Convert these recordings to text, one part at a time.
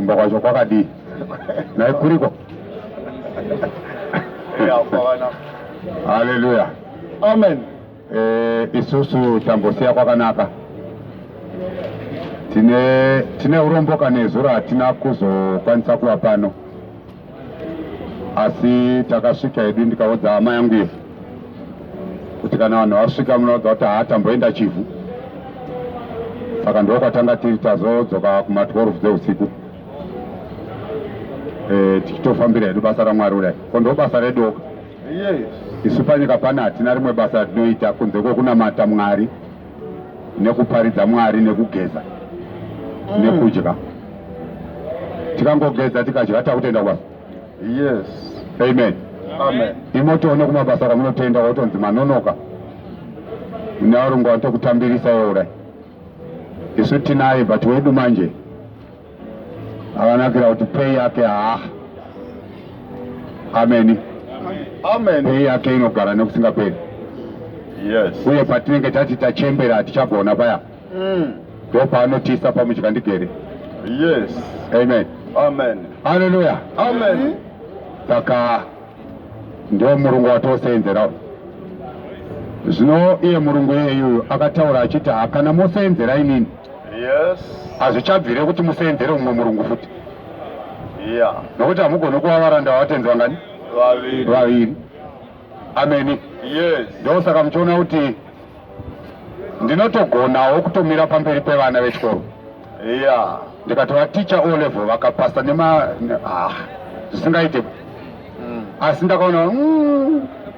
kumba kwacho kwakadii naye kuriko. Haleluya, amen. Isusu tambosiya kwakanaka. Tine uromboka nezuro hatina kuzokwanisa kuva pano, asi takasvika hedu. Ndikaudza hama yangu iyo kuti kana vanhu vasvika munoudza kuti haatamboenda chivhu. Saka ndokwatanga tiri tazodzoka kuma12 dzeusiku tichitofambira hedu basa raMwari kudai. Ko ndo basa redoka. Yes. Isu panyika pana hatina rimwe basa ratinoita kunze kwekunamata Mwari nekuparidza Mwari nekugeza nekudya. Tikangogeza tikadya takutenda kwasa. Yes. Amen. Amen. Imotoone kumabasa kamunotoenda kwakutonzi manonoka mune varungu vanotokutambirisa iwe kudai. Isu tinaye but wedu manje akanakira kuti pei yake Amen. Amen. Pei yake inogara nekusingaperi. Yes. Uye patinenge tati tachembera hatichagona paya ndo paanotisa pamudya ndigere. Yes. Amen. Amen. Haleluya. Amen. Saka ndio murungu watoseenzerawo. Zvino iye murungu iyeyu akataura achiti hakana moseenzera inini. Yes. Hazvichabvire kuti museenzere umwe murungu futi. Yeah. Nokuti hamugoni kuva varanda vatenzi vangani? Vaviri. Amen. Yes. Ndo saka muchiona kuti ndinotogonawo kutomira pamberi pevana vechikoro. Yeah. Ndikatova teacher O level vakapasa zvisingaite. Asi ndakaona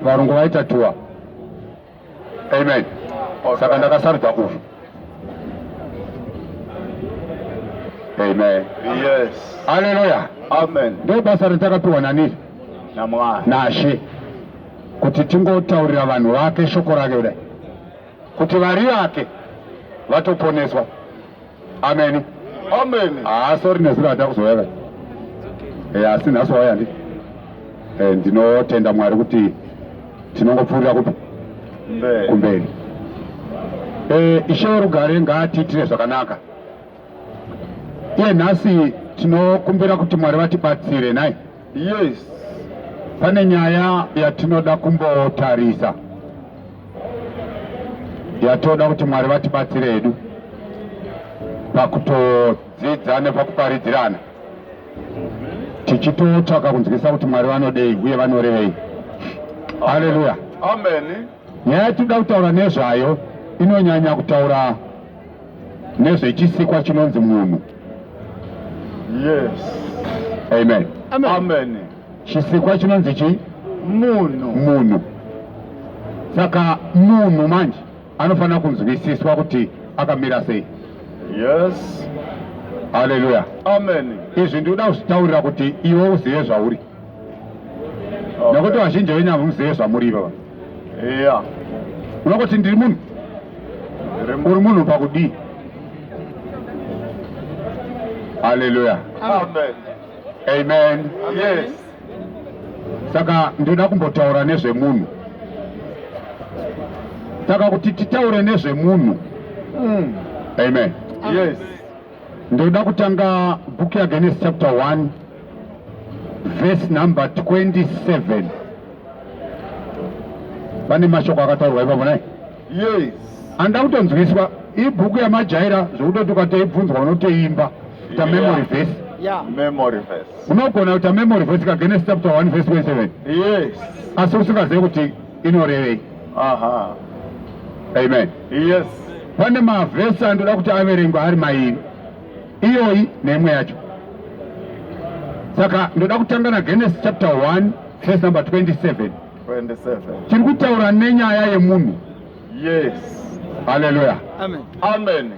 varungu vaita tuwa. Amen. Okay. Saka ndakasarudza ufu. Amen. Yes. Haleluya. Amen. Ndo basa ratakapiwa nani? naMwari. Nashe kuti tingotaurira vanhu vake shoko rake kudai kuti vari vake vatoponeswa. Amen. Amen. Sorry nezuro hata kuzouya asi nhasi wauya ndi ndinotenda Mwari kuti tinongopfuurira kupi kumberi. Ishe werugare ngaatiitire zvakanaka. Iye nhasi tinokumbira kuti Mwari vatibatsire naye. Yes. Pane nyaya yatinoda kumbotarisa yatoda kuti Mwari vatibatsire hedu pakutodzidza nepakuparidzirana tichitotsvaka kunzwisa kuti Mwari vanodei uye vanorevei. Haleluya. Amen. Nyaya yatinoda kutaura nezvayo inonyanya kutaura nezvechisikwa chinonzi munhu. Yes. Amen. Amen. Chisikwa chinonzi chi? Munhu. Saka munhu manje anofanira kunzwisiswa kuti akamira sei. Yes. Haleluya. Amen. Izvi ndinoda kuzvitaurira kuti iwe uzive zvauri. Nokuti vazhinji venyama muzive zvamuri baba. Yeah. Unoti ndiri munhu. Uri munhu pakudii? Haleluya. Amen. Amen. Yes. Saka ndinoda kumbotaura nezvemunhu. Saka kuti titaure nezvemunhu. Amen. Yes. Ndoda kutanga book ya Genesis chapter 1 verse number 27. Pane mashoko akataurwa ipapo naye. Yes. Anda kutonzwiswa ibhuku yamajaira zvokuti ukatoibvunzwa unotoimba ta memory verse. Yeah. Memory verse. Unogona kuita memory verse ka Genesis chapter 1 verse 27. Yes. Asi usingazivi kuti inorevei. Aha. Amen. Yes. Pane mavhesi andoda kuti averengwa ari mairi. Iyoyi neimwe yacho. Saka ndoda kutanga na Genesis chapter 1 verse number 27. 27. Tiri kutaura nenyaya yemunhu. Yes. Haleluya. Amen. Amen.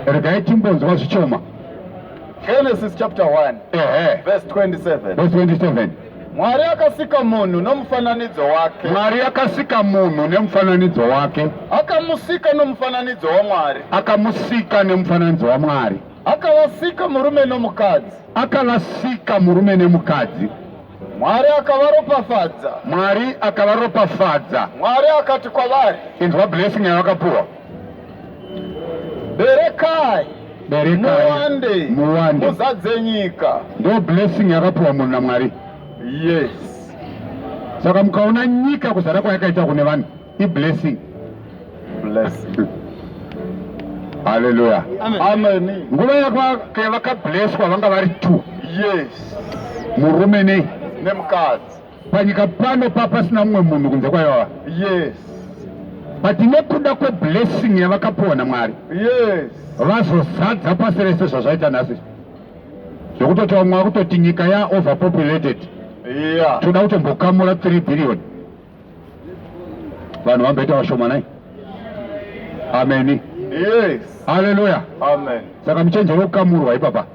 Regai timbonzwa zvichoma. Genesis chapter 1 verse 27. Verse 27. Mwari akasika munhu nomufananidzo wake. Mwari akasika munhu nemufananidzo wake. Akamusika nomufananidzo waMwari. Akamusika nemufananidzo waMwari. Akavasika murume nomukadzi. Akavasika murume nemukadzi. Mwari akavaropafadza. Mwari akavaropafadza. Mwari akati kwavari. Inzwa blessing yavakapuwa. Berekai. muwande muwande muzadze nyika. ndo blessing yakapiwa munhu naMwari. Yes. Saka mukaona nyika kuzara kwayakaita kune vanhu iblessing. Blessing. Haleluya. Amen. Nguva yavakablesswa vanga vari 2. Yes. Murume Nemukadzi. panyika pano papasina mumwe munhu kunze kwaiva. Yes. But nekuda kweblessing yavakapiwa naMwari Yes. vazozadza pasi rese zvazvaita nhasi, zvokutoti vamwe vakutoti nyika yaoverpopulated, Yeah. toda kutombokamura 3 billion vanhu vamboita vashomanai. Ameni. Yes. Haleluya. Amen. Saka muchenjero kukamurwa ipapa.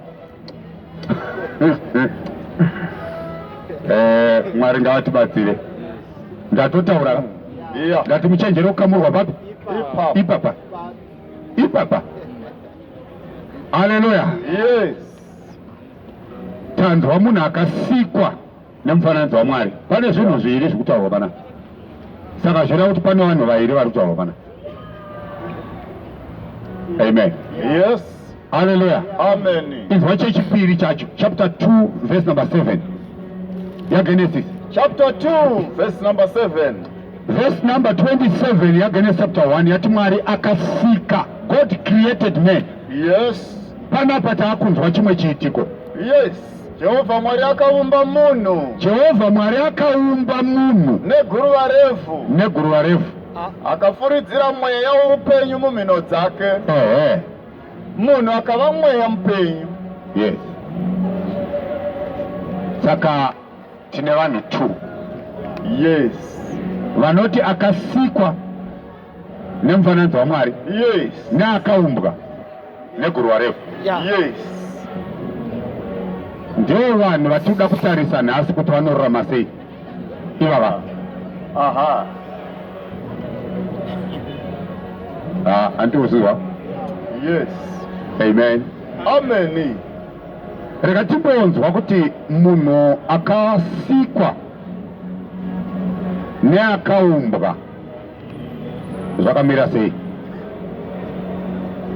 Mwari ngavatibatsire. Ndatotaura. Yeah. Ngati muchenjero kukamurwa papi? Ipapa. Ipapa. Haleluya. Yes. Tandwa munhu akasikwa nemufananidzo waMwari. Pane zvinhu zviviri zvekutaurwa pana. Saka zvinoda kuti pane vanhu vaviri vari kutaurwa pana. Amen. Yes. Haleluya. Amen. Inzwa chechipiri chacho, chapter 2 verse number 7 yaGenesis. Chapter 2 verse number 7. Verse number 27 yaGenesis chapter 1 yati Mwari akasika. God created man. Yes. Panapa taakunzwa chimwe chiitiko. Yes. Jehovha Mwari akaumba munhu. Jehovha Mwari akaumba munhu Neguruva refu. neguruva refu. Akafuridzira mweya woupenyu mumhino dzake. Munhu akava mweya mupenyu. Yes. Saka tine vanhu 2. Yes. Vanoti akasikwa nemufananidzo waMwari Yes. neakaumbwa neguruva refu. Yes. Ndivo vanhu vatinoda kutarisa nhasi kuti vanorarama sei ivava. Aha. Andiuzizwa. Yes. Amen. Amen. Rega timbonzwa kuti munhu akasikwa neakaumbwa zvakamira sei.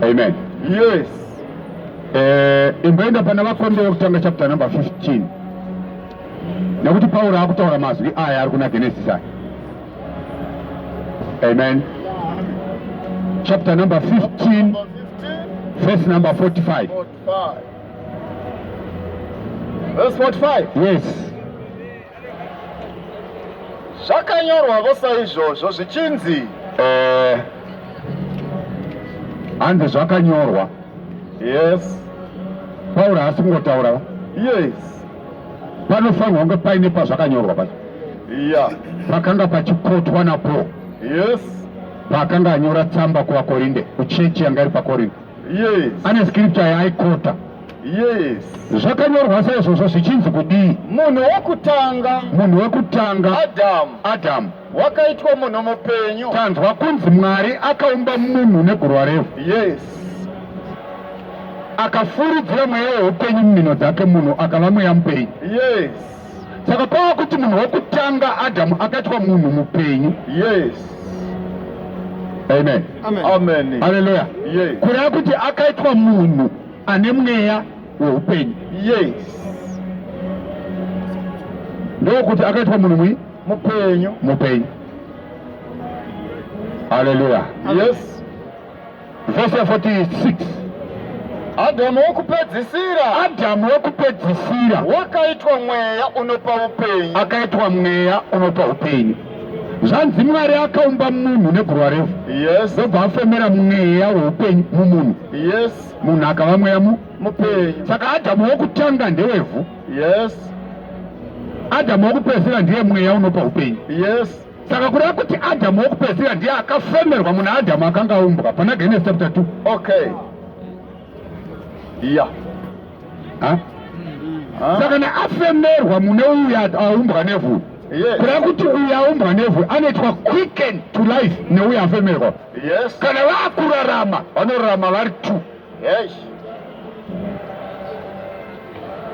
Amen. Yes. Imboenda pana Vakorinde wekutanga chapter number 15 nekuti Pauro akutaura mazwi aya ari kuna Genesis aya. Amen. Chapter number 15 verse number 45. 45. Verse 45. Yes. Zvakanyorwavo saizvozvo zvichinzi. Hanzi zvakanyorwa. Yes. Pauro haasi kungotaura. Yes. Panofanirwa kunge paine pazvakanyorwa pacho. Yeah. Pakanga pachikotwa naPaul. Yes. Paakanga anyora tsamba kuvaKorinde, kuchechi yanga iri paKorinde. Yes. Ane scripture yaaikota. Yes. Zvakanyorwa saizvozvo zvichinzi kudii? Munhu wokutanga. Munhu wekutanga Adamu. Wakaitwa munhu mupenyu. Tanzwa kunzi Mwari akaumba munhu neguruva refu. Yes. Akafuridzira mweya weupenyu mumhino dzake, munhu akava mweya mupenyu. Yes. Saka pava kuti munhu wekutanga Adamu akaitwa munhu mupenyu. Yes. Amen. Amen. Haleluya. Yes. Kureva kuti akaitwa munhu ane mweya weupenyu. Yes. Ndokuti akaitwa munhu mupenyu. Haleluya. Yes. Verse 46. Adamu wokupedzisira wakaitwa mweya unopa upenyu. Akaitwa mweya unopa upenyu. Zvanzi Mwari akaumba munhu neguruva refu. Yes. Ndobva afemera mweya weupenyu mumunhu. Yes. Munhu akava mweya mupenyu. Saka Adamu wokutanga ndewevhu. Yes. Adamu wokupedzisira ndiye mweya unopa upenyu. Yes. Saka kureva kuti Adamu wokupedzisira ndiye akafemerwa muna Adamu akanga aumbwa pana Genesis chapter 2. Okay. Yeah. Saka afemerwa mune uyu aumbwa nevhu. Yes. Kureva kuti uyu aumbwa nevhu anoitwa quicken to life neuyu afemerwa. Yes. Kana vakurarama vanorarama vari 2. Yes.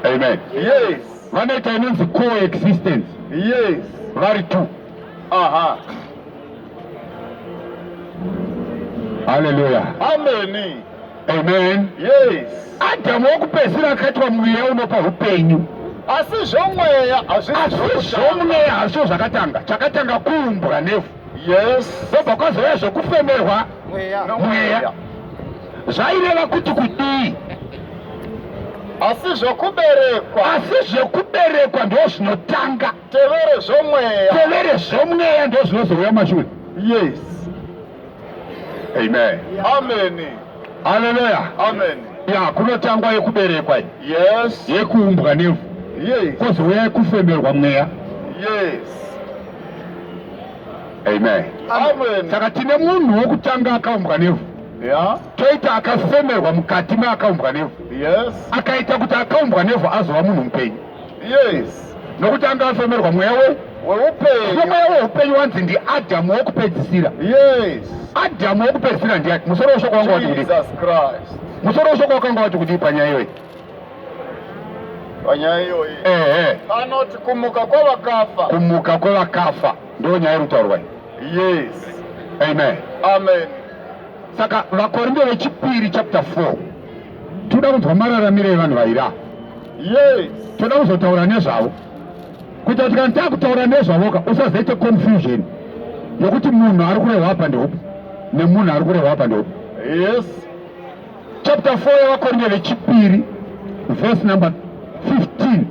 Amen. Yes. Vanoita inonzi coexistence. Yes. Vari 2. Aha. Haleluya. Amen. Amen. Yes. Adamu wokupedzisira akaitwa mweya unopa upenyu. Asi zvomweya Asi zvomweya hazvo zvakatanga. Chakatanga kuumbwa nevhu. Yes. Ndobva kwazouya zvokufemerwa mweya. Zvaireva kuti kudii? Asi zvokuberekwa. Asi zvekuberekwa ndo zvinotanga. Tevere zvomweya. Tevere zvomweya ndo zvinozouya mashure. Yes. Amen. Amen. Haleluya. Amen. Ya kunotangwa yekuberekwa. Yes. Yekuumbwa nevhu. Yes. Kwozouya yekufemerwa mweya. Yes. Amen. Amen. Saka tine munhu wokutanga akaumbwa nevhu. Yeah. Toita akafemerwa mukati maakaumbwa nevhu. Yes. Akaita kuti akaumbwa nevhu azova munhu mupenyu. Yes. Nokuti anga afemerwa mweya Weupenyu. mweya weupenyu wanzi ndiAdhamu wokupedzisira. Yes. Adhamu wokupedzisira ndiati. Musoro weshoko wanga wati kuti. Jesus Christ. Musoro weshoko wakanga wati kuti panyaya iyoyi. Panyaya iyoyi. Anoti kumuka kwavakafa. Kumuka kwevakafa ndo nyaya iri kutaurwa. Yes. Amen. Amen. Saka vakorinde vechipiri chapter 4 toda kunzwa mararamiro evanhu vaira. Yes. Toda kuzotaura nezvavo kuita kuti kana takutaura nezvavoka usazoite confusion yokuti munhu ari kurehwa apa ndeupi nemunhu ari kurehwa apa ndeupi. Yes. Chapter 4 yavakorinde vechipiri verse number 15.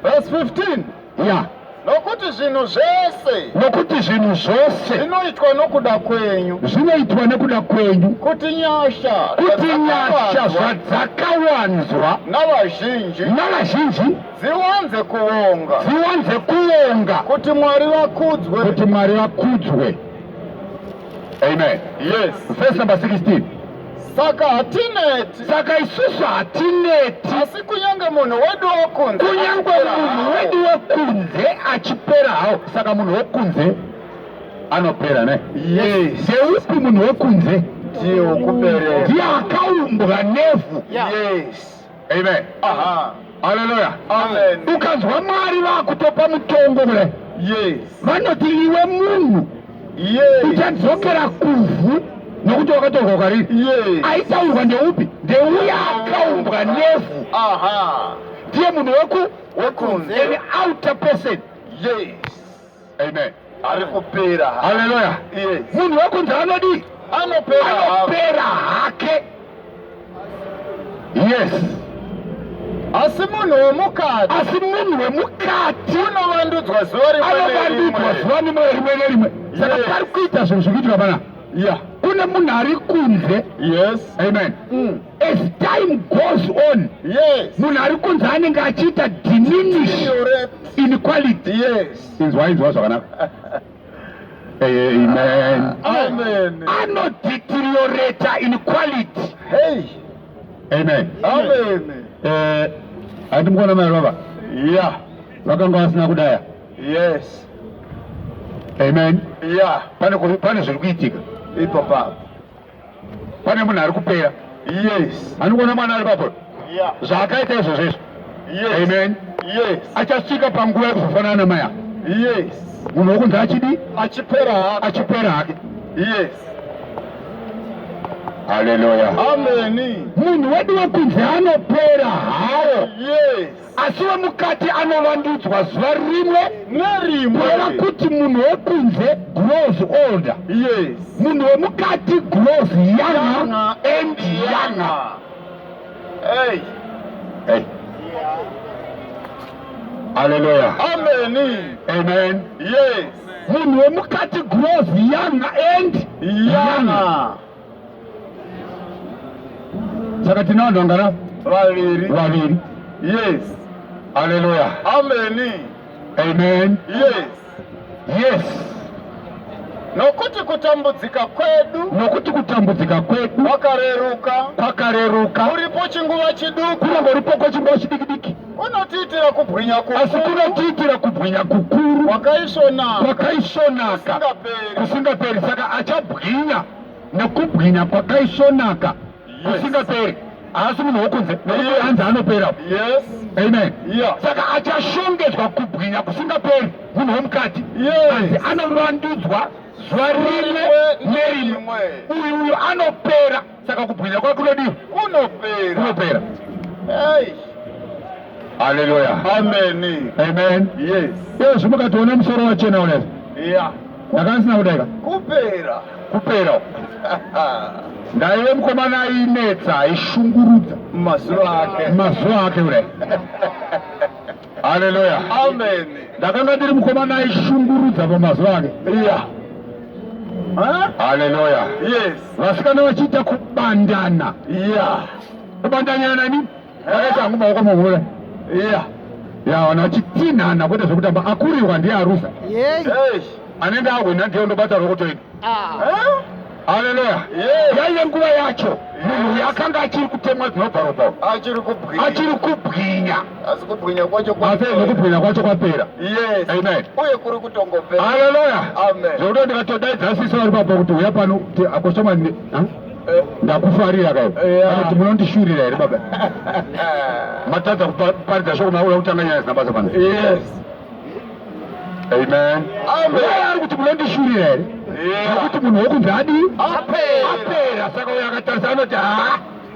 Verse 15. Yeah. Nokuti zvinhu zvese. Nokuti zvinhu zvose zvinoitwa nokuda kwenyu. Zvinoitwa nekuda kwenyu. Kuti nyasha zvadzakawanzwa navazhinji ziwanze kuonga. Kuti Mwari vakudzwe. Amen. Yes. Verse number 16. Saka hatineti. Saka isusu hatineti. Asi kunyange munhu wedu wokunze. Kunyange munhu wedu wokunze achipera hawo. Saka munhu wokunze anopera ne. Yes. Ndeupi munhu wokunze? Ndiye wokubereka. Ndiye akaumbwa nevhu. Yes. Amen. Aha. Haleluya. Amen. Ukanzwa Mwari vakutopa mutongo kule. Yes. Vanoti iwe munhu. Yes. Uchadzokera kuvhu. Nokuti wakatorwa kwariri. Yes. Aitaurwa ndeupi? Ndeuya akaumbwa nevhu. Aha. Ndiye munhu wokunze. An outer person. Yes. Amen. Ari kupera. Haleluya. Yes. Munhu wokunze anodi? Anopera hake. Yes. Asi munhu wemukati unovandudzwa zuva rimwe nerimwe. Saka pari kuita zvinhu zvikuitika pana. Yeah. Kune munhu ari kunze. Yes. Amen. As time goes on. Yes. Munhu ari kunze anenge achiita diminish inequality. Yes. Inzwa zvakanaka. Amen. Amen. Anodeteriorata inequality. Hey. Amen. Amen. Handimukona mai baba. Yeah. Vakanga vasina kudaya. Yes. Amen. Yeah. Pane zviri kuitika. Ipo papo. Pane munhu ari kupera. Yes. Handikuona mwana ari papo. Yeah. Zvakaita izvozvo. Yes. Amen. Yes. Achasvika panguva yekuzofanana namai. Yes. Munhu wokunze achidi achipera hake. Yes. Haleluya. Amen. Munhu wedu wokunze anopera hawo. Yes. Asi wemukati anovandudzwa zuva rimwe nerimwe. Kureva kuti munhu wokunze grows older. Yes. Munhu wemukati grows younger and younger. Hey. Hey. Haleluya. Amen. Amen. Yes. Munhu wemukati grows younger and younger. Saka tina vanhu vangana vaviri. Yes. Haleluya. Amen. Amen. Yes. Yes. Nokuti kutambudzika kwedu kwakareruka uripo chinguva chiduku. Kunongoripo chinguva chidikidiki. Unotiitira kubwinya kukuru. Asi kunotiitira kubwinya kukuru kwakaisvonaka kusingaperi. Saka achabwinya nekubwinya kwakaisvonaka kusingaperi. Asi munhu wokunze nekuti hanzi anopera. Yes. Amen. Yeah. Saka achashongedzwa kubwinya kusingaperi. Munhu womukati hanzi anovandudzwa zuva rimwe nerimwe uyu anopera. Saka kubwinya kwake kunodii? Kunopera. Haleluya. Amen. Amen. Yes. Yesu mukatoona musoro wachena unezo. Yeah. Ndakansina kudeka. Kupera. Ndaive mukomana ainetsa aishungurudza Mazuva ake ule. Haleluya. Amen. Ndakanga ndiri mukomana aishungurudza pamazuva ake. Yeah. Haleluya. Yes. Vasikana vachiita kubandana. Yeah. Kubandanyana nani? Akaisa hangu maoko muhura. Yeah. Ya wana vachitinhana kwete zvekutamba akurirwa ndiye arusa. Yes. Anenge agwena ndiye ndobata rokutoita. Haleluya. Yaiye nguva yacho munhu yakanga achiri kutemwa dzinobva ropa. Achiri kubwinya. Asi kubwinya kwacho kwapera. Yes. Amen. Uye kuri kutongopera. Haleluya. Amen. Zvekuti ndikatodaidza sisi vari papo kuti uya pano kuti akosoma ndakufarira kai. Kuti munondishurira here baba. Matadza kuparidza shoko maura kutanga nyaya zina basa pano. Yes. Amen. Ari kuti munondishurira here. Nokuti munhu wokunzi adii? Apera. Saka uyo akatarisa anoti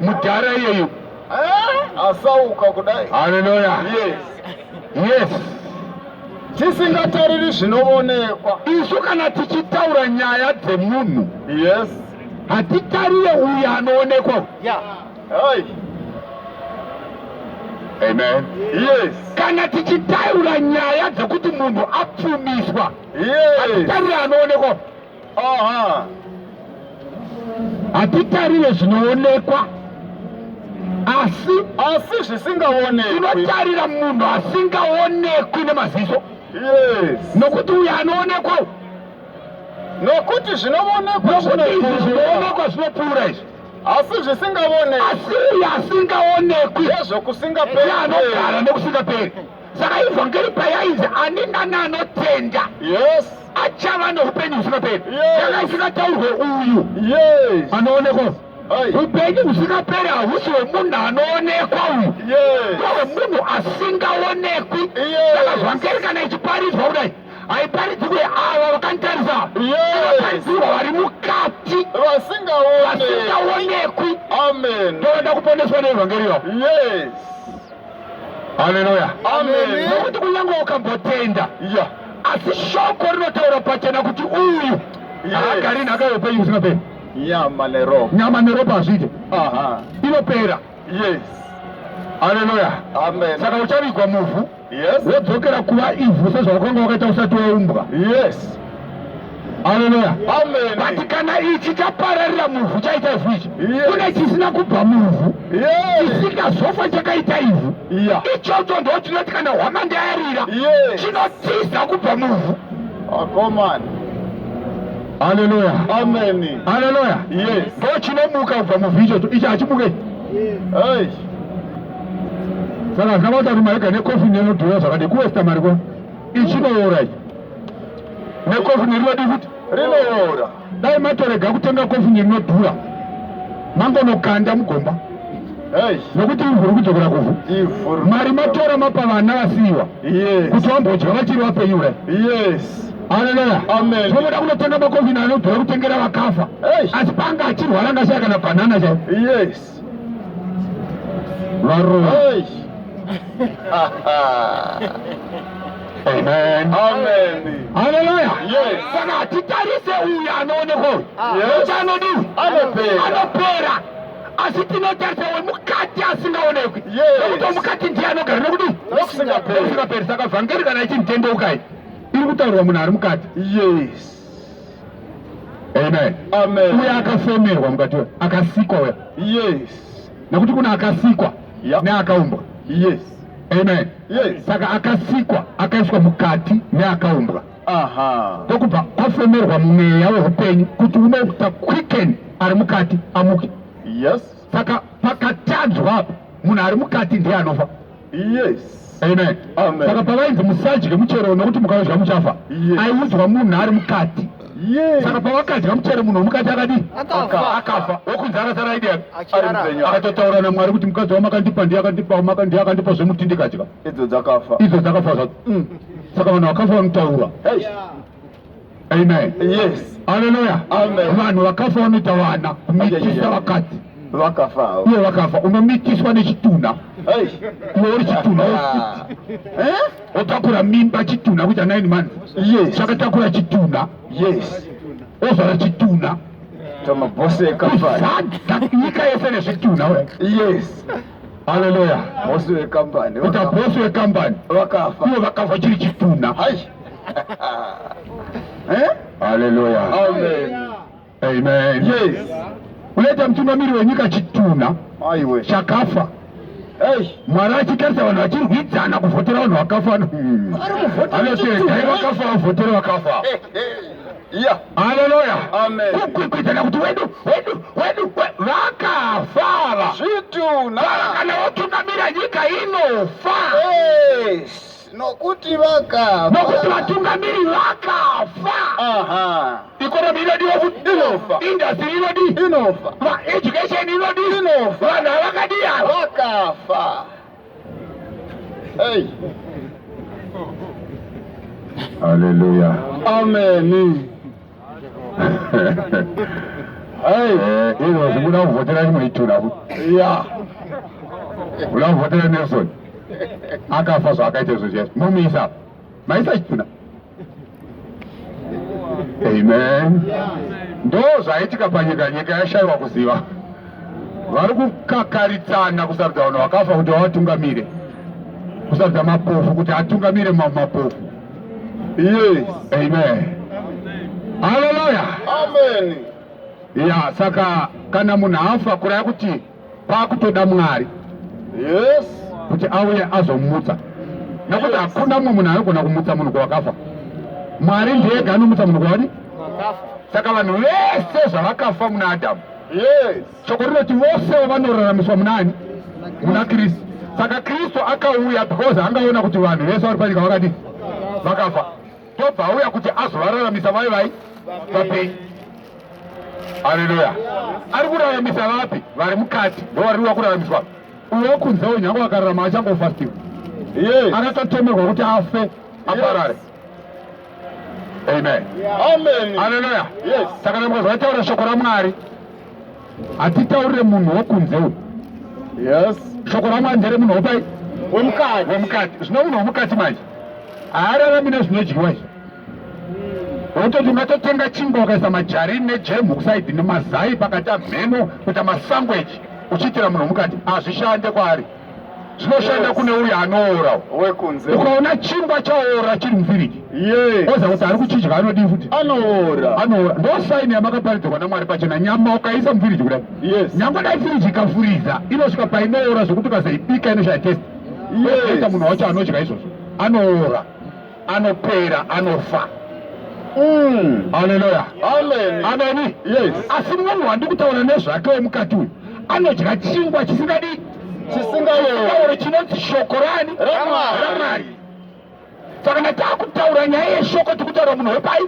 mudhara iyeyo. Asauka kudai. Haleluya. Yes. Tisingatariri zvinoonekwa. Isu kana tichitaura nyaya dzemunhu. Yes. Hatitarire uyo anoonekwa. Amen. Yes. Kana tichitaura nyaya dzekuti munhu apfumiswa. Yes. Hatitarire anoonekwa. Hatitarire zvinoonekwa. Asi zvisingaonekwi. Tinotarira munhu asingaonekwi nemaziso. Yes. Nokuti uyo anoonekwa. Nokuti zvinoonekwa zvinopfuura izvi. Asi zvisingaonekwi. Asi uyo asingaonekwi zvokusingaperi anogara nekusingaperi. Saka ivhangeri payainzi ani nani anotenda. Yes. Achava neupenyu husingaperi. Yes. Isingataurwe uyu. Yes. Anoonekwa. Upenyu husingaperi hahusi hwemunhu anoonekwa uyu. Hwemunhu asingaonekwi. Saka vhangeri kana ichiparidzwa kudai haiparidzirwe ava vakantarisa. Vaparidzirwa vari mukati vasingaonekwi. Amen. Ndoda kuponeswa nevhangeriyo. Yes. Haleluya. Amen. Nokuti kunyange ukambotenda asi shoko rinotaura pachena kuti uyu haagari nhaka yeupenyu husingaperi. Nyama neropa hazvite. Inopera. Yes. Haleluya. Amen. Saka uchavigwa muvhu. Yes. Wodzokera kuva ivhu sezvawakanga wakaita usati waumbwa. Yes. Haleluya. Amen. But kana ichi chapararira muvhu chaita ivhu ichi, kune chisina kubva muvhu chisingazofa chakaita ivhu. Ichocho ndo chinoti kana hwamanda yarira chinotiza kubva muvhu. Akomana. Haleluya. Amen. Haleluya. Yes. Ndo chinomuka kubva muvhu ichocho. Ichi hachimuke. Saka zvakauta kuti marega nekofini inodhura zvakadi kuwesta mari kwa. Ichinoora ichi. Nekofini rinodi futi? Rinoora. Dai matorega kutenga kofini rinodhura mangonokanda mugomba. Nokuti ivhu riri kudzokera kuvhu. Mari matora mapa vana vasiyiwa kuti vambodya vachiri vapenyu kudai. Yes. Haleluya. Amen. Zvinoda kunotenga makofini anodhura kutengera vakafa. Asi panga achirwara ngashaya kana bhanana chaivo. Yes. Varowa. Amen. Amen. Haleluya. Yes. Saka titarise uyu anoonekwa. Yes. Anodii? Anopera. Asi tinotarisa wemukati asingaonekwi. Nokuti wemukati ndiye anogara nokudii? Nokusingaperi. Saka vhangeri kana ichimutendeukai iri kutaurwa munhu ari mukati. Yes. Amen. Amen. Uya akafemerwa mukati we akasikwa uya. Yes. Nokuti kuna akasikwa neakaumbwa. Yes. Amen. Yes. Saka akasikwa akaiswa mukati neakaumbwa. Ndokubva kwafemerwa mweya weupenyu kuti unoita quicken ari mukati amuke. Yes. Saka pakatadzwa apa munhu ari mukati ndiye anofa. Yes. Amen. Amen. Saka pavainzi musadye muchero nokuti mukadya muchafa, aiudzwa munhu ari mukati. Saka pavakadya muchero munhu womukati akadii? Akafa. Wokunzi akasara aidi akatotaura naMwari kuti mukadzi wamakandipa ndiye akandipa zvemuti ndikadya. Idzo dzakafa zvadzo. Saka vanhu vakafa vanotaura. Amen. Yes. Haleluya. Amen. Vanhu vakafa vanotawana kumitisa vakadzi. Vakafa. Iwe vakafa unomitiswa nechituna. Hey. Iwe uri chituna otakura mimba chituna kuita 9 months. Yes. Chakatakura chituna. Yes. Ozvara chituna. Tama bose kafa. Nyika yese nezvituna we. Yes. Haleluya. Bosi wekampani. Kuita bosi wekampani. Vakafa. Iwe vakafa chiri chituna. Hai. Haleluya. Amen. Amen. Yes. Unaita mtungamiri wenyika chituna Aiwe. chakafa. Hey. Mwari achikarisa vanhu vachirwidzana kuvhotera vanhu vakafa. Anotendai vakafa vavhotere vakafa. Yeah. Haleluya. Amen. Kuitana kuti wedu vakafara. Chituna. Kana wotungamira nyika inofa. Yes. Nokuti vakafa. Nokuti vatungamiri vakafa. Aha. Ikonomi inodi inofa. Industry inodi inofa. Education inodi inofa. Vanhu havakadiyara vakafa. Hey. Haleluya. Amen. Hey, izvozvi muda kuvhotera chimwe chituna. Yeah. Muda kuvhotera Nelson. Akafa zvaakaita izvo Jesu. Mumisa. Maisa chituna. Amen. Ndo zvaitika panyika, nyika yashayiwa kuziva. Vari kukakaritsana kusarudza vanhu vakafa kuti vavatungamire. Kusarudza mapofu kuti atungamire mapofu. Yes. Amen. Haleluya. Amen. Ya, saka kana munhu afa kuraya kuti pakutoda Mwari. Yes. Kuti auye azomutsa. Nekuti hakuna mumwe munhu anogona kumutsa munhu kwakafa. Mwari ndiye ega anomutsa munhu kwadi. Saka vanhu vese zvavakafa muna Adamu. Yes. Shoko rinoti vose vanoraramiswa munani? Muna Kristu. Saka Kristu akauya because angaona kuti vanhu vese vari panyika vakati vakafa. Tobva auya kuti azovararamisa vai vapenyu. Haleluya. Ari kuraramisa vapi? Vari mukati ndovari kuraramiswa. Uyo kunze unyange akararama achangofastiwa. Yes. Akatotemerwa kuti afe aparare. Amen. Amen. Haleluya. Yes. Saka nemwe zvataura shoko raMwari hatitaurire munhu wokunze uyu. Yes. Shoko raMwari ndere munhu wopai? Wemukati. Wemukati. Zvino munhu womukati manje haararami nezvinodyiwa izvi. Wototi ungatotenga chingwa ukaisa majari nejemu kusaidhi nemazai pakati amheno kuita masangweji uchiitira munhu womukati hazvishande kwaari. Zvinoshanda kune uyo anoora. Wekunze. Ukaona chingwa chaora chiri mufiriji. Yes. Oza kuti ari kuchidya anodii futi? Anoora. Anoora. Ndo saini yamakaparidzirwa naMwari pachena. Nyama ukaisa mufiriji kudai. Yes. Nyangwe dai firiji ikafuriza inoosvika painoora zvokuti ukasaibika inoshaya testi. Yes. Oita munhu wacho anodya izvozvo anoora, anopera, anofa. Haleluya. Amen. Ameni. Yes. Asi munhu wandi kutaura nezvake wemukati uyu anodya chingwa chisingadi chisingaore chinonzi shoko rani? raMwari. Saka ndatakutaura nyaya yeshoko tikutaura munhu wepai?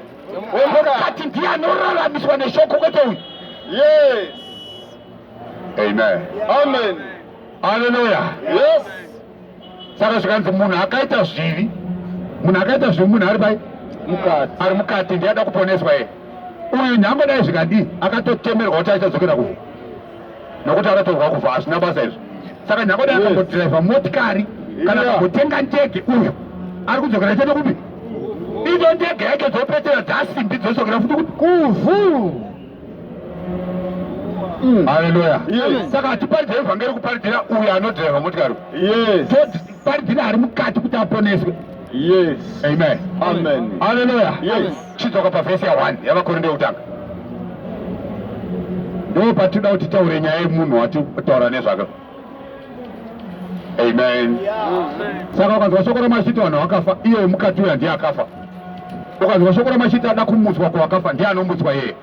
Wemukati ndiye anoraramiswa neshoko kwete uyu. Yes. Amen. Amen. Haleluya. Yes. Saka zvikanzi munhu akaita zvivi, munhu ari pai? Mukati. Ari mukati ndiye ada kuponeswa iye. Uyu nyangwe dai zvikadii akatotemerwa kuti achadzokera kufa. Nokuti akatorwa kufa hazvina basa izvo. Saka nyangwe dai akambodhiraivha motikari kana akambotenga ndege uyu ari kudzokera chete kupi? Idzo ndege yake dzopetera dzasimbi dzosokera futi kuti kuvhu. Haleluya. Yes. Saka hatiparidzira evhangeri kuparidzira uyu anodhiraivha motikari. Yes. Toparidzira ari mukati kuti aponeswe. Yes. Amen. Amen. Haleluya. Yes. Chidzoka pavhesi ya 1 yavakorinde yekutanga. Ndo patinoda kuti taure nyaya yemunhu watitaura nezvake. Amen. Saka ukanzwa shoko raMwari vanhu vakafa, iye wemukati uya ndiye akafa. Ukanzwa shoko raMwari ada kumutswa kwavakafa, ndiye anomutswa iye.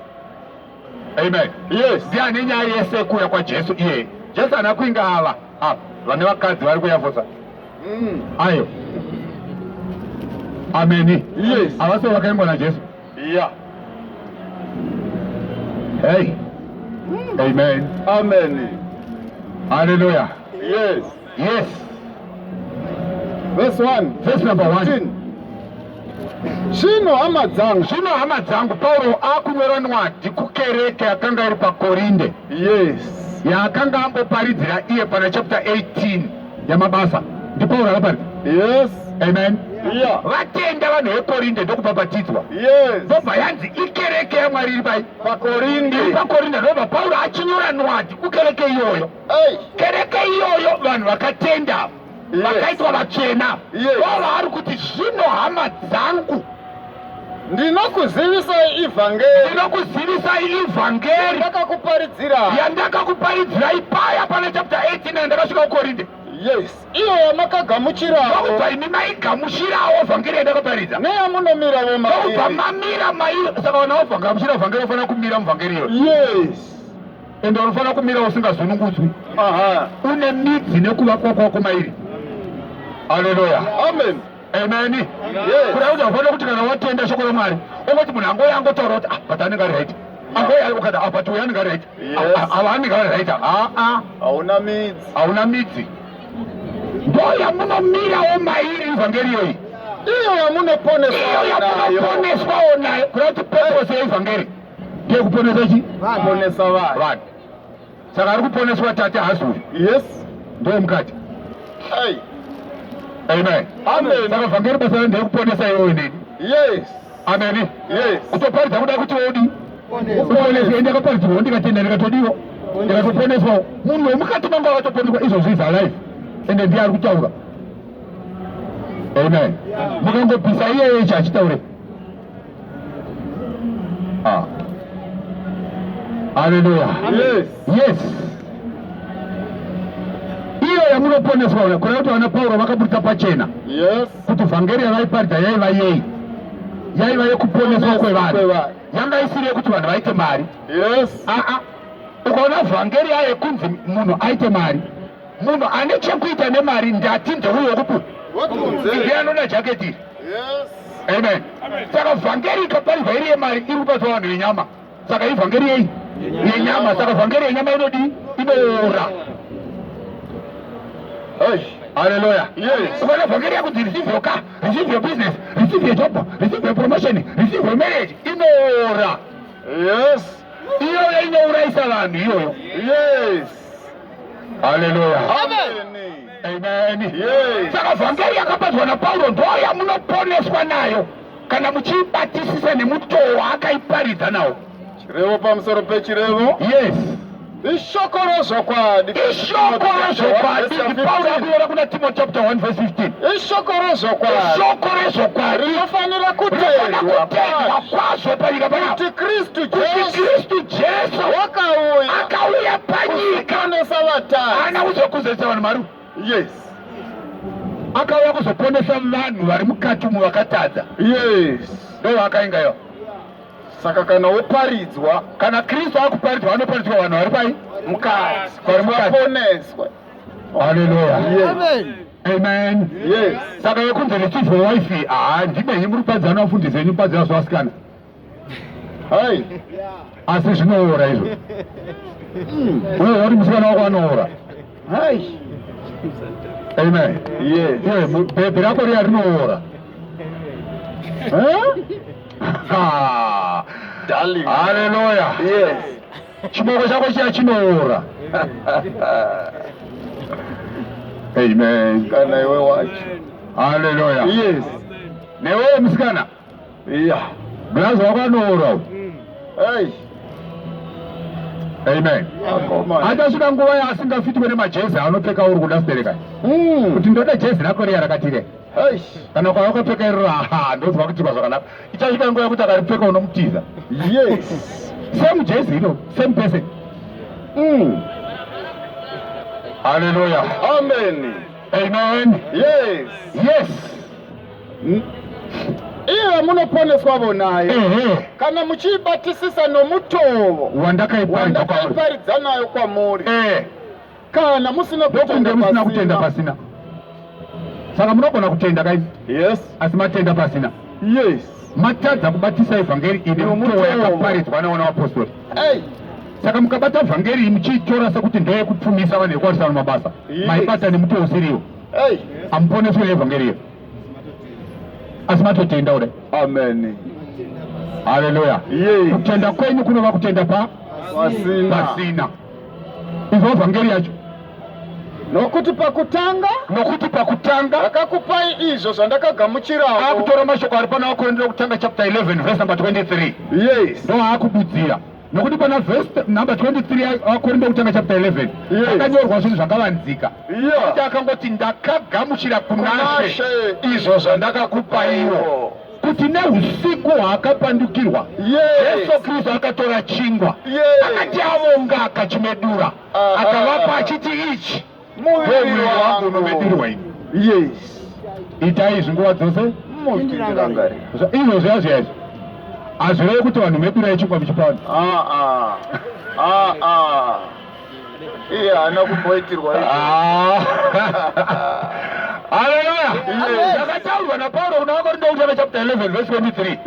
Amen. Yes. Ndiye ane nyaya yese kuuya kwaJesu iye. Jesu haana kuinga ava vane vakadzi vari kuyavhusa. Ayo. Ameni. Yes. Havasi vakaimbwa naJesu. Yeah. Hey. Amen. Amen. Hallelujah. Yes. Yes. Verse 1. Verse number 1. Zvino hama dzangu Paulo akunyora nwadi kukereke yakanga iri paKorinde. Yes. Yakanga angoparidzira iye pana chapter 18 yamabasa. Ndi Paulo akaparidza. Yes. Amen. Yeah. Vatenda vanhu veKorinde ndokubhabhatidzwa. Yes. Ndobva yanzi ikereke yaMwari iri pai paKorinde. paKorinde ndobva Paulo achinyora nwadi kukereke iyoyo. Kereke iyoyo vanhu vakatenda vakaitwa vatsvena. Paulo ari kuti zvino hama dzangu ndinokuzivisai ivhangeri yandakakuparidzirai paya pana chapter 18 yandakasvika kuKorinde. Yes. Iyo yamakagamuchirawo. Ndokubva imi maigamuchirawo vhangeri yandakaparidza. Neyamunomirawo mairi. Ndokubva mamira mairi. Saka vana vagamuchira vhangeri unofanira kumira muvhangeri iyo. Yes. Ende unofanira kumira usingazunungudzwi. Une midzi nekuvakwa kwako mairi. Haleluya. Amen. Amen. Yes. Kuda kuti unofanira kuti kana watenda shoko raMwari ungoti munhu angoya angotaura kuti but anenge ari right. Angoya ukati but uyu anenge ari right. Ava anenge ari right. Hauna midzi. Hauna midzi. Ndo yamunomirawo mairi vhangeri iyoyi. Iyo yamunoponeswawo nayo. Kuda kuti purpose yeivhangeri ndeyekuponesa chi? Ponesa vanhu. Saka ari kuponeswa tate hasuri. Yes. Ndo mukati. Amen. Amen. Saka vhangeri basa ndeyekuponesa iwoyo nini? Yes. Amen. Yes. Kutoparidza kuda kuti odi uponeswe ndakaparidzirwa ndikatenda ndikatodiwa ndikatoponeswawo. Munhu wemukati mangu akatoponeswa izvozvo is alive ende ndiye ari kutaura. Amen. Mukangobvisa iyeye ichi achitaure. Haleluya. Yes. Yes. Iyo yamunoponeswa kuna kuti vana Paulo vakaburika pachena. Yes. Kuti vhangeri yavaiparidza yaiva yei. Yaiva yekuponeswa kwevanhu. Yanga isiri yekuti vanhu vaite mari. Yes. Ukaona vhangeri yaye kunzi munhu aite mari. Munhu ane chekuita nemari ndati ndeuyo wekupi. Ndiye anoda jaketi. Yes. Amen. Saka vhangeri ikaparidzwa iri yemari iri kupatswa vanhu venyama. Saka iyi vhangeri yei yenyama. Saka vhangeri yenyama inodi inoora. Hallelujah. Yes. Ukaona vhangeri yakuti receive your car, receive your business, receive your job, receive your promotion, receive your marriage, inoora. Yes. Iyoyo inouraisa vanhu iyoyo. Yes. Hallelujah. Amen. Amen. Yes. Saka vhangeri yakapatswa naPaulo ndo yamunoponeswa nayo kana muchiibatisisa nemutoo waakaiparidza nawo. Chirevo pamusoro pechirevo. Yes. Ishoko rezvokwadi. Paulo akunyora kuna Timothy chapter 1 verse 15. Ishoko rezvokwadi rinofanira kutendwa kwazvo panyika panapa kuti Kristu Jesu akauya panyika kuponesa vatadzi. Haana kuzokuzesa vanhu maru. Yes. Akauya kuzoponesa vanhu vari mukati umu vakatadza. Yes. Ndo vakaingayo. Saka kana woparidzwa, kana Kristu akuparidzwa anoparidzwa vanhu vari pai mukati vaponeswe. Haleluya. Amen. Amen. Yes. Saka yekunze receive wife ndime himurupadzana vafundise nyumbadzira zvasikana. Hai. Asi zvinoora izvo. Wewe uri musikana wako anoora. Hai. Amen. Yes. Bhebhe rako riya rinoora. Darling. Haleluya. Yes. Chiboko chako chiya chinoora. Amen. Kana iwe wacho. Haleluya. Yes. Newewe musikana. Yeah. Blazi wako anoora. Hey. Amen. Atasvika nguva yaasingafitwe nemajezi anopfeka uri kudastereka. Kuti ndoda jezi rako riya rakatire. Kana kwa wakapfeka iro ndozwa kuti zvakanaka. Ichasvika nguva yekuti akaripfeka unomutiza. Yes. Same jezi iro, same person. Hallelujah. Amen. Amen. Yes. Yes. Iyo munoponeswa nayo kana muchibatisisa nomutoo wandakaiparidza nayo kwamuri kana musina kutenda pasina. Saka munogona kutenda kai? Yes. Asi matenda pasina. Yes. Matadza kubatisa evhangeri ine mutoo yakaparidzwa nawo naapostoli. Saka mukabata vhangeri muchiitora sekuti ndeyekupfumisa vanhu vekwarisana mabasa. Maibata nemutoo usiriwo. Amuponeswe nevhangeri iyo. asimatotenda ule. Amen. Haleluya. Yes. Kutenda kwenyu kunova kutenda pasina. Izo vangeli yacho nokuti pakutanga akakupai izvo zvandakagamuchirawo. akutora mashoko ari pana Wakorintho kutanga chapter 11 verse number 23. Yes. ndo akududzira nokuti pana verse number 23 Wakorintho kutanga chapter 11 akanyorwa zvinhu zvakavanzika. kuti akangoti ndakagamuchira kunashe izvo zvandakakupaiwo, kuti neusiku hwaakapandukirwa Yesu Kristu akatora chingwa akati avonga akachimedura akavapa achiti ichi muviri wangu unomedurwa ini. Yes. Itai izvi nguva dzose. Izvo zviya izvi hazvirei kuti vanhu medura yechingwa muchipano. iye haana kumboitirwa. Haleluya. Zvakataurwa naPauro kuna Wakorintho kutanga chapter 11 verse 23.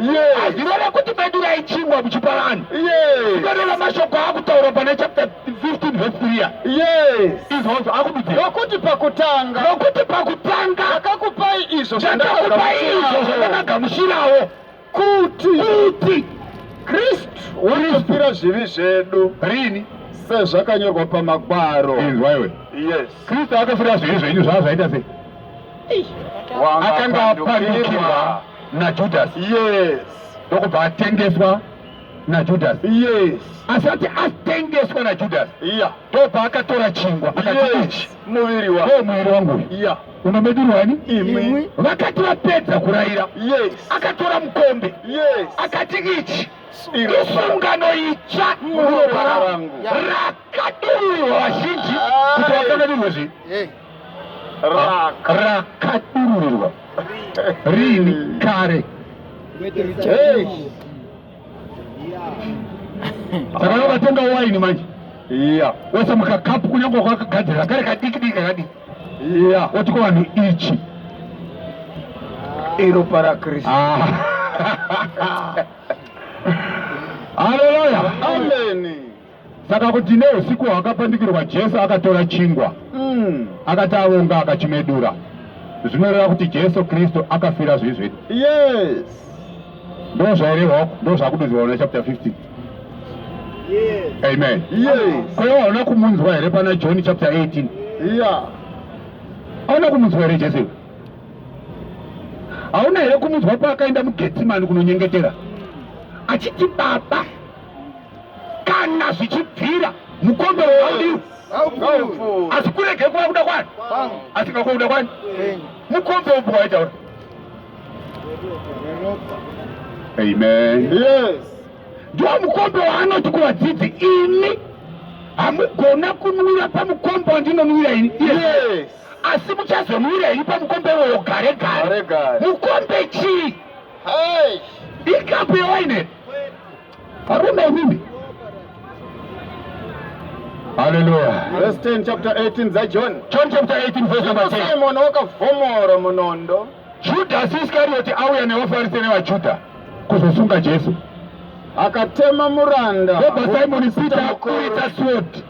Hazvireva kuti medura yechingwa muchipano. Zvinoreva mashoko akutaura pana chapter 15 verse 3. Izvozvo akududzira. Nokuti pakutanga akakupai izvo zvandakagamuchirawo, kuti Kristu unofira zvivi zvedu rini sezvakanyorwa pamagwaro. Inzwa iwe. Yes. Kristu akafira zvivi zvenyu zvazvaita sei? Akanga apandukirwa naJudhasi. Yes. ndokubva atengeswa naJudhasi. Yes. Asati atengeswa naJudhasi. ndobva akatora chingwa akati ichi muviri wangu unomedurwani imwi. vakati vapedza kurayira akatora mukombe akati ichi isungano itsva muropa rangu rakadurirwa vazhinji kuti vakanganirwe zvii rakadurirwa rini kare. Saka vatenga waini manje wese mukakapu kunyange kwakagadzira kare kadiki diki kakadiki woti kuvanhu ichi iropa raKristu. Haleluya. Amen. Saka kuti neusiku hwakapandukirwa Jesu akatora chingwa akati avonga akachimedura, zvinoreva kuti Jesu Kristu akafira zvivi zvedu. Yes. Ndo zvairehwako, ndo zvakududzirwa na chapter 15. Amen. Yes. Kwa hiyo hauna kumunzwa here pana John chapter 18. Hauna kumunzwa here Jesu? Hauna here kumunzwa paakaenda muGetsemani kunonyengetera achiti Baba, kana zvichibvira mukombe waudiwa asi kurege kuva kuda kwani asingakwa kuda kwani mukombe upo waitaura. Amen. Yes. Ndiwo mukombe waanoti kuvadzidzi, ini hamugona kunwira pamukombe wandinonwira ini. Yes. Asi muchazonwira ini pamukombe wowo gare gare. Mukombe chii? Ikapu yewaini. Harume mimi. Hallelujah. Verse 10 chapter 18 za John. John chapter 18 verse number 10. Simon wakavhomora munondo. Judas Iskarioti auya nevaFarisi nevaJudha kuzosunga Jesu. Akatema muranda. Ndobva Simon Peter kuita sword.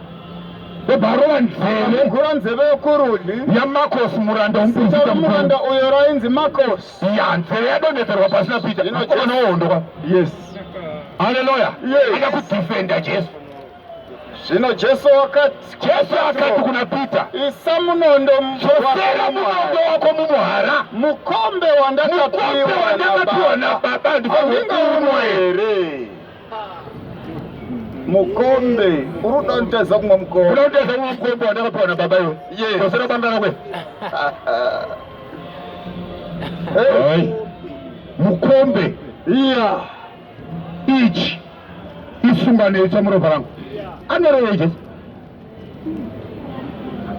Ndobva arova nzeve. Akagura nzeve yokurudyi yaMarcos muranda umuprofita muranda uyo rainzi Marcos. Nzeve yadonhedzerwa pasina Peter. Akomana wohondo. Yes. Hallelujah. Yes. Ada kudefenda Jesu. Zvino Jesu akati kuna Peter, isa munondo chosera munondo wako mumuhara, mukombe wandakapiwa na Baba ndingaumwa here. Mukombe uruda nteza kumwa mukombe wandakapiwa na Baba yo. Chosera bangana kwe. Mukombe ichi isungano yechamuropa rangu. Anoreva Jesu.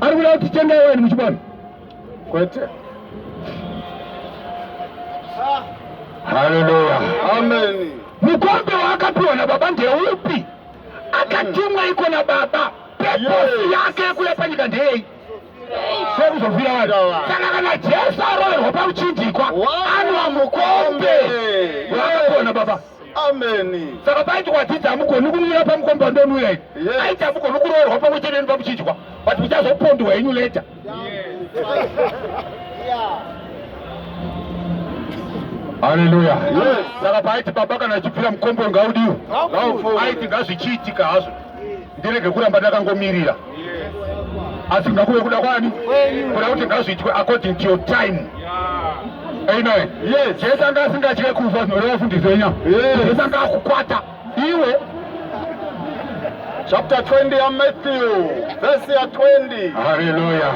Ari kuda kuti tengai waini muchibano? Kwete. Hallelujah. Amen. Mukombe waakapiwa na Baba ndeupi? Akatumwa iko na Baba. Purpose yake yekuuya panyika ndei. Sekuzovira vanhu. Saka kana Jesu aroverwa pauchinjikwa anwa mukombe waakapiwa na Baba. Amen. Saka paitwa dzidzi hamugoni kunwira pamukombe wandonwira ini. Aiti hamugoni kuroverwa pamwe chete neni pamuchinjikwa. But muchazopondwa henyu later. Haleluya. Yes. Saka paiti baba kana achipfira mukombo ngaudiwo. Aiti ngazvichiitika hazvo. Ndirege kuramba ndakangomirira. Asi ngakuve kuda kwani? Kuda kuti ngazviitwe according to your time. Amen. Yes. Jesu anga asingatye kufa zvinoreva fundiso yenyama. Jesu anga akukwata. Iwe Chapter 20 ya Matthew, verse ya 20. Haleluya.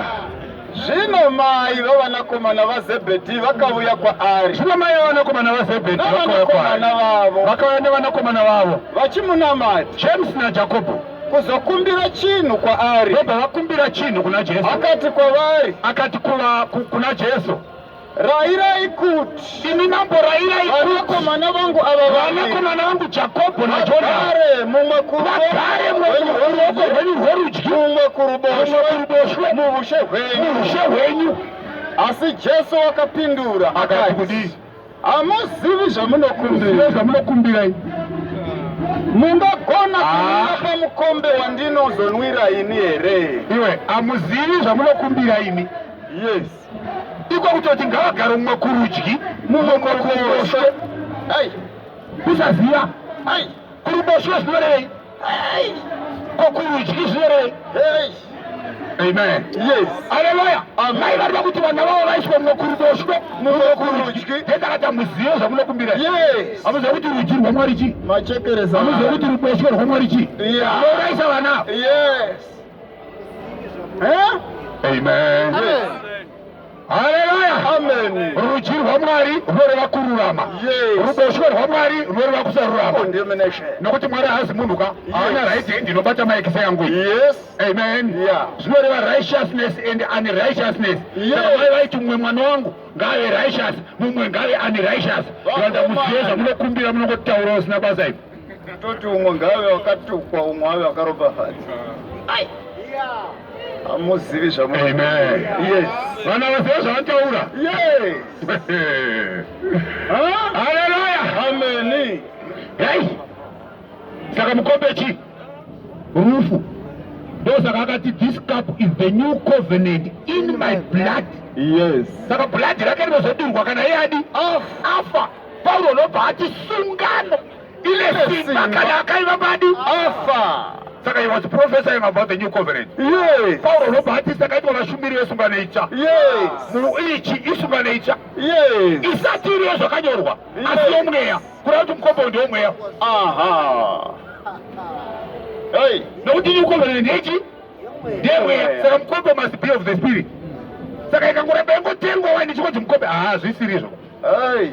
Zvino mai vavanakomana vaZebhedhi vakauya kwaari. Zvino mai vavanakomana vaZebhedhi vakauya kwaari. Vakauya nevanakomana vavo vachimunamata James naJakobo kuzokumbira chinhu kwaari. vobva vakumbira chinhu kuna Jesu. Akati kwavari, Akati kuna Jesu, rayirai kuti imi mamborayirai kuti vanakomana vangu ava vanakomana vangu Jakobo naJona vagare mumwe vagare muruoko rwenyu rworudyi, mumwe kuruboshwe muvushe murushe hwenyu. Asi Jesu akapindura Akati kudii? hamuzivi zvamunokumbira. Zvamunokumbira mungagona kumira pamukombe wandinozonwira ini here? iwe hamuzivi zvamunokumbira imi. Yes. Iko kutoti ngavagare mumwe kurudyi mumwe kuruboshwe. Ai, Kusaziva ai, kuruboshwe zvinorei, ai, kurudyi zvinorei. hey. Amen. Yes. Haleluya. Mai vari vakuti vana vavo vaiswa mumwe kuruboshwe mumwe kurudyi. Ndakati hamuzivi zvamunokumbira. Yes. Hamuzivi kuti rudyi rwaMwari chii? Machekereza. Hamuzivi kuti ruboshwe rwaMwari chii? Yeah. Munoraisa vana. Yes. Eh? Amen. Amen. Haleluya. Amen. Rudyi rwaMwari runoreva kururama. Yes. Ruboshwe rwaMwari runoreva kusarurama. Condemnation. Nokuti Mwari haazi munhuka, haana right hand inobata maekisa yangu. Yes. Amen. Yeah. Zvinoreva righteousness and unrighteousness. Yes. Saka mai vaiti mumwe mwana wangu ngave righteous, mumwe ngave unrighteous. Randa muzive zvamunokumbira munongotaura usina basa ipi. Toti umwe ngave wakatukwa umwe ave wakaropafadza. Ai. Hamuzivi zvamunokumbira. Amen. Yes. Vana vazive zvavanotaura. Yes. Haleluya. Amen. Hai. Saka mukombe chii? Rufu. Ndosaka akati this cup is the new covenant in my blood. Yes. Saka blood rake rinozodurwa kana iye adi afa. Paulo ndobva ati sungano ile simba kana akaiva padi Afa. Saka he was prophesying about the new covenant. Yes. Paulo ndobva ati saka itwa vashumiri vesungano itsva. Yes. Ichi isungano itsva Yes. isati iriyo zvakanyorwa asi yomweya kureva kuti mukombe ndewomweya. Aha. Hey. Nokuti new covenant ndechi ndewemweya. Saka mukombe must be of the spirit. Saka ikangoramba ingotengwa waini chikoti mukombe zvisiriizvo. Hey.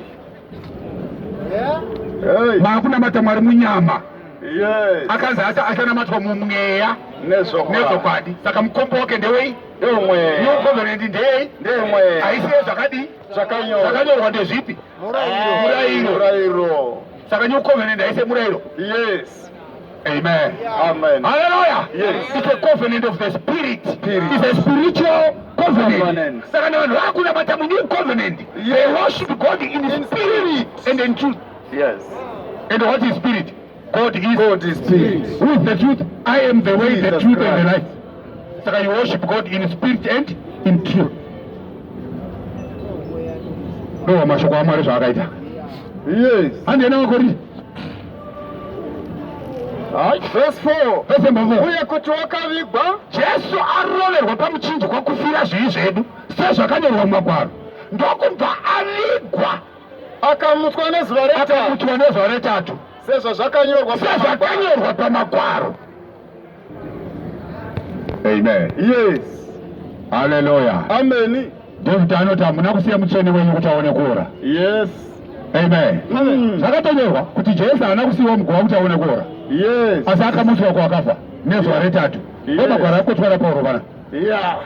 Hey. Maakunamata Mwari munyama. Yes. Akanzi achanamatwa mumweya nezokwadi. Saka mukombe wake ndewei? Ndewemweya. New covenant ndei? Ndewemweya. Aisiye zvakadi? Zvakanyorwa ndezvipi? Murayiro. Saka new covenant aise murayiro? Yes. Amen. Amen. Hallelujah. Yes. It's a covenant of the spirit. It's a spiritual covenant. Saka vanhu vakunamata new covenant. They worship God in spirit and in truth. Yes. And what is spirit? God is spirit. Who is the truth? I am the way, the Jesus truth, Christ. and the life. So you worship God in spirit and in truth. No, mashoko amari zvakaita. Yes. Handena wakori. Verse 4. Verse number 4. Uye kuti wakavigwa Jesu arovererwa pamuchinjikwa kufira zvivi zvedu sezvakanyorwa mumagwaro. Ndokubva avigwa akamutswa nezuva retatu sezvazvakanyorwa pamagwaro. Amen. Yes. Hallelujah. Amen. David anoti hamuna kusiya mutsvene wenyu kuti aone kuora. Yes. Amen. Zvakatonyorwa kuti Jesu haana kusiyiwa mugova kuti aone kuora. Yes. Asi akamutswa kwakafa nezuva retatu. Ndomagwaro akotwara Pauro vana. Yeah.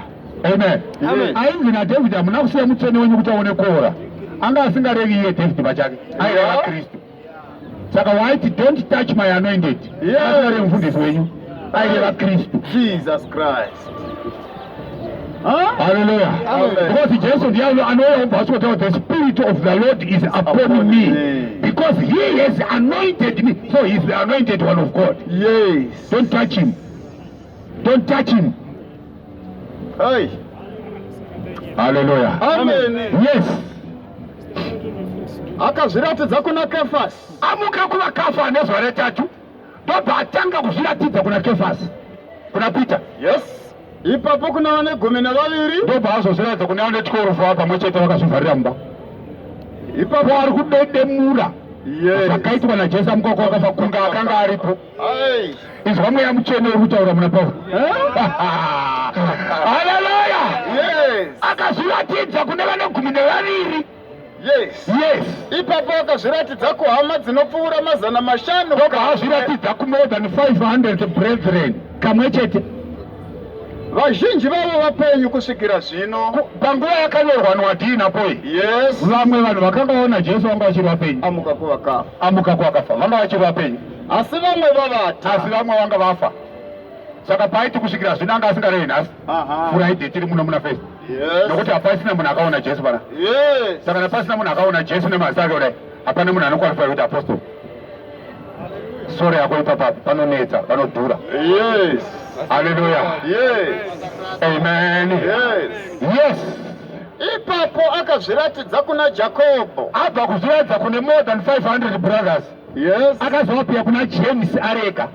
Amen. Ainzi naDavid hamuna kusiya mutsvene wenyu kuti aone kuora. Anga asingarevi iye David pachake. Aireva Kristu. Saka waiti don't touch my anointed. Asingarevi mufundisi wenyu. Aireva Kristu. Jesus Christ. Hallelujah. Amen. Because Jesus the Spirit of the Lord is upon me. Because he has anointed me. So he is the anointed one of God. Yes. Don't touch him. Don't touch him. Hey. Hallelujah. Amen. Yes. akazviratidza kuna Kefasi. Amuka kuvakafa nezuva retatu ndobva atanga kuzviratidza kuna Kefasi, kuna Pita. Yes. Ipapo kuna vane 12 ndobva azozviratidza kuna vane 12 pamwe chete vakazvivharira mumba. Ipapo ari kudedemura yes. zvakaitwa naJesu amukoko akafa kunga akanga aripo. Ai. Izwa mweya mutsvene uri kutaura muna Pauro. Haleluya. Yes. Akazviratidza kune vane 12. Yes. Yes. Ipapo akazviratidza kuhama dzinopfuura 500. Ndobva azviratidza ku more than 500 brethren kamwe chete. Vazhinji vavo vapenyu kusvikira zvino. Panguva yakanyorwa nwadhii napoi. Yes. Vamwe vanhu vakanga vaona Jesu vanga vachiri vapenyu. Amuka kuvakafa. Amuka kwakafa vanga vachiri vapenyu. Asi vamwe vavata. Asi vamwe vanga vafa. Saka paiti kusvikira zvino anga asingarevi nhasi. Friday tiri muno muna fest. Yes. Nokuti hapasina munhu akaona Jesu pana. Yes. Saka hapasina munhu akaona Jesu nemazita ake kudai. Hapana munhu anokwalifai kuti apostoli. Sore yako ipapapo panonetsa panodhura. Yes. Haleluya. Yes. Amen. Yes. Yes. Ipapo akazviratidza kuna Jacobo. Abva kuzviratidza kune more than 500 brothers. Yes. Akazova pia kuna James areka.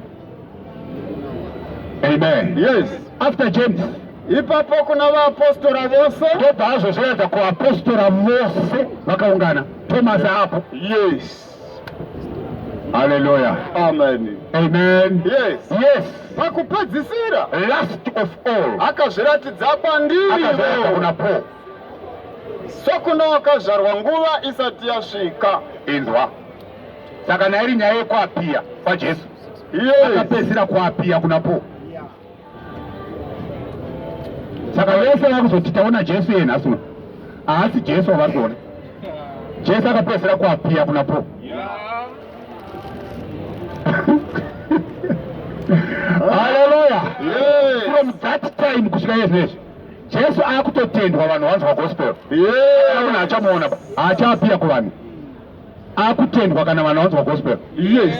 Amen. Yes. After James Ipapo kuna vaapostora vose. ndobva azozviratidza kuapostora vose vakaungana. Thomas apo. Yes. Haleluya. Amen. Amen. Yes. Yes. Pakupedzisira Last of all akazviratidza kwandiri. akazviratidza kuna Paul. Sokuno wakazvarwa nguva isati yasvika. Inzwa. Saka nairi nyaya yekuapia kwaJesu. Yes. Akapedzisira kuapia kuna Paul. Saka vese vakuzoti taona Jesu yenhasi uno. Haasi Jesu wavari kuona. Jesu akapedzisira kuapia kuna Paul. Haleluya. Yes. From that time kusvika izvezvi Jesu akutotendwa vanhu vanzwa gospel. Yes. Munhu achamuona haachapia kuvanhu. Akutendwa kana vanhu vanzwa gospel. Yes.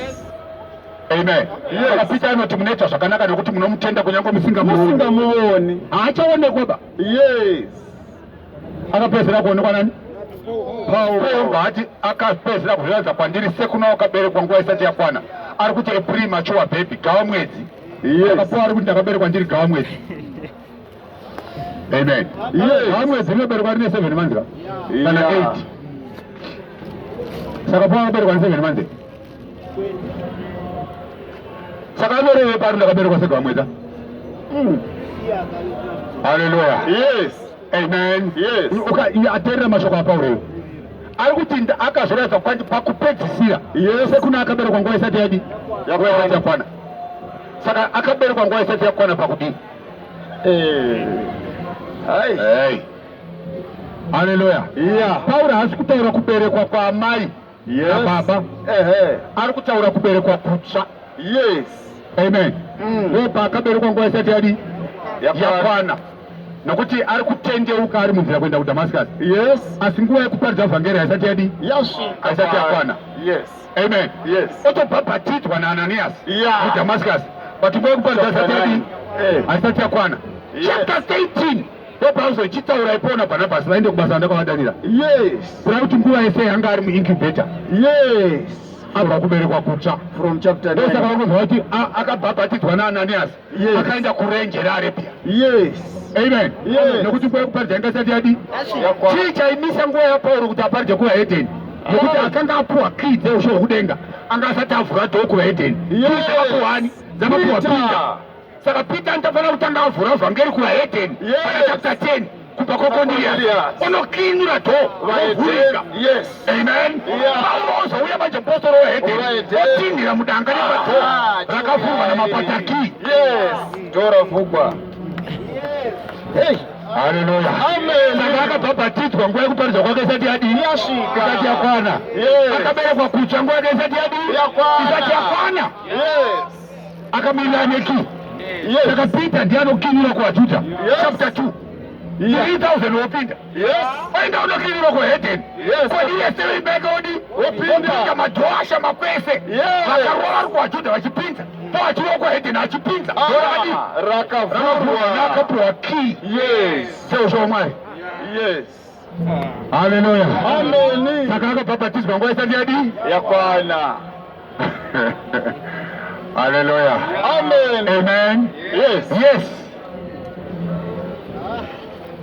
Amen. Yes. Saka Pita anoti munoita zvakanaka nokuti munomutenda kunyange musingamuoni. Haachaonekwa ba. Yes. Akapedzisira kuonekwa nani? Paulo. Bati akapedzisira kuzviratidza kwandiri sekuna wakaberekwa nguva isati yakwana. Ari kuti premature baby gawa mwedzi. Saka Paul ari kuti ndakaberekwa ndiri gawa mwedzi. Amen. Yes. Gawa mwedzi rinoberekwa rine 7 months kana Yeah. 8. Saka Paul akaberekwa rine 7 months. Saka anoreve pari ndakaberekwa segawa mwedzi. Haleluya. Yes. Amen. Yes. Ateerera mashoko aPauro. Ari kuti akazviratidza kwandi pakupedzisira. Yes. Sekuna akaberekwa nguva isati yadi yakwana. Saka akaberekwa nguva isati yakwana pakudini. Hai. Hey. Haleluya. Yeah. Pauro haasi kutaura kuberekwa kwaamai nababa. Ari kutaura kuberekwa kutsva. Yes. Amen. Ndobva akaberekwa nguva isati yadi yakwana. Nokuti ari kutendeuka ari munzira kuenda kuDamascus. Yes. Asi nguva yekuparidza vhangeri haisati yadi Yasvika. haisati yakwana. Yes. Amen. Yes. Otobhabhatidzwa naAnanias Yeah. kuDamascus. But nguva yekuparidza haisati yadi haisati yakwana. Yes. Chapter 18 ndobva azochitaura ipona Bhanabhasi vaende kubasa randakavadanira. Yes. Kuda kuti nguva yese yanga ari muincubator. Yes. Abva kuberekwa kutsva. From chapter 9. Ndosaka vakuzwa kuti akabhabhatidzwa naAnanias Yes. akaenda kurenje reArabia. Yes. Amen. Yes. Nokuti nguva yekuparidza yanga isati yadi. Yakwana. Chii chaimisa nguva yaPauro kuti aparidze kuvaHedheni? Nokuti akanga apuwa kii dzeushe hwokudenga anga asati avhura dhoo kuvaHedheni. Yes. Kii dzakapuwani dzakapuwa Peter. Pita. Saka Pita anofanira kutanga avhura vhangeri kuvaHedheni. Yes. Pana chapter 10 kubva kwaCornelius. Unoklinura dhoo wovhurika. Yes. Amen. Yeah. Paulo ozouya machipostoro weHedheni otindira mudanga nepadhoo rakavhurwa namapatakii. Yes. Dhoo ravhurwa. Hey. Haleluya. Amen. Saka akabhabhatidzwa nguva yekuparidza kwake isati yadini? Yasvika. Isati yakwana. Yes. Akaberekwa kutsva nguva yake isati yadini? Yakwana. Isati yakwana. Yes. Akamirira neki. Yes. Saka Pita ndiye anokinura kuvaJudha. Yes. Chapter 2. Yeah. 3,000 wopinda. Yes. Waenda unokinura kuHedheni. Yes. Kodi yese veibeka odi? Wopinda. Wopinda madhoo asha kwese. Yes. Vakarova vari kuvaJudha vachipinza. Pachiwa kuHedheni achipinza. Doradi. Rakavhurwa. Rakapuwa key. Yes. Seusho waMwari. Yes. Haleluya. Amen. Saka akabatizwa nguva isati yadi Yakwana. Haleluya. Amen. Amen. Yes. Yes.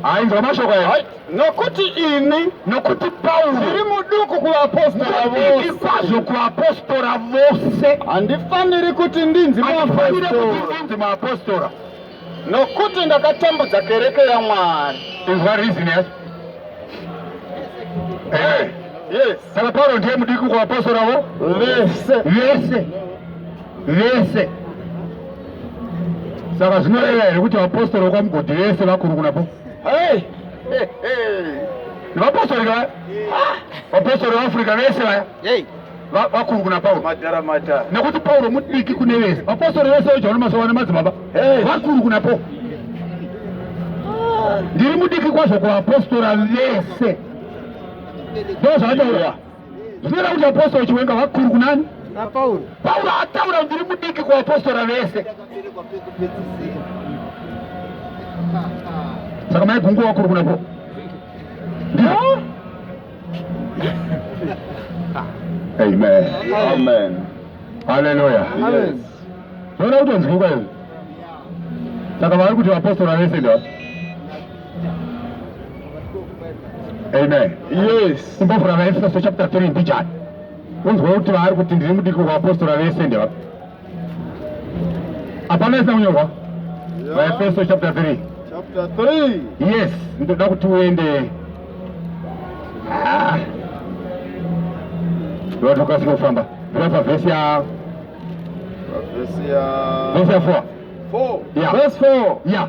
Ainzwa mashoko aya. Nokuti ini nokuti Paulo ndiri muduku kuvapostora vose ikwazo kuvapostora vose handifaniri kuti ndinzi muapostora nokuti ndakatambudza kereke yaMwari. Is what reason yes? Yes. Saka Paulo ndiye muduku kuvapostora vo vese. Saka zvinoreva here kuti vapostori vokwamugodhi vese vakuru kunapo? Vapostori vaya vapostori vaAfrica vese vaya vakuru kuna Paulo nekuti Paulo mudiki kune vese. Vapostori vese veJohani Masova nemadzibaba vakuru kunapo. Ndiri mudiki kwazvo kuvapostora vese. Ndozvataura zvinoita kuti vapostori chiwenga vakuru kunani? Paulo ataura ndiri mudiki kuvapostora vese. Saka maigungu vakuru kunapo. Amen. Haleluya. Zvoda kuti nzwikwa izvi. Saka vari kuti vapostora vese ndo. Amen. Yes. Kumbovhura vaEfeso chapter 3 ndichani. Unzwa kuti vari kuti ndiri mudiki kuvapostora vese ndo. Hapana isina kunyorwa? vaEfeso chapter 3. Chapter 3. Yes, ndoda kuti uende. Ndoda tukasika kufamba. Ndapa verse ya 4. Yeah. Verse 4. Yeah.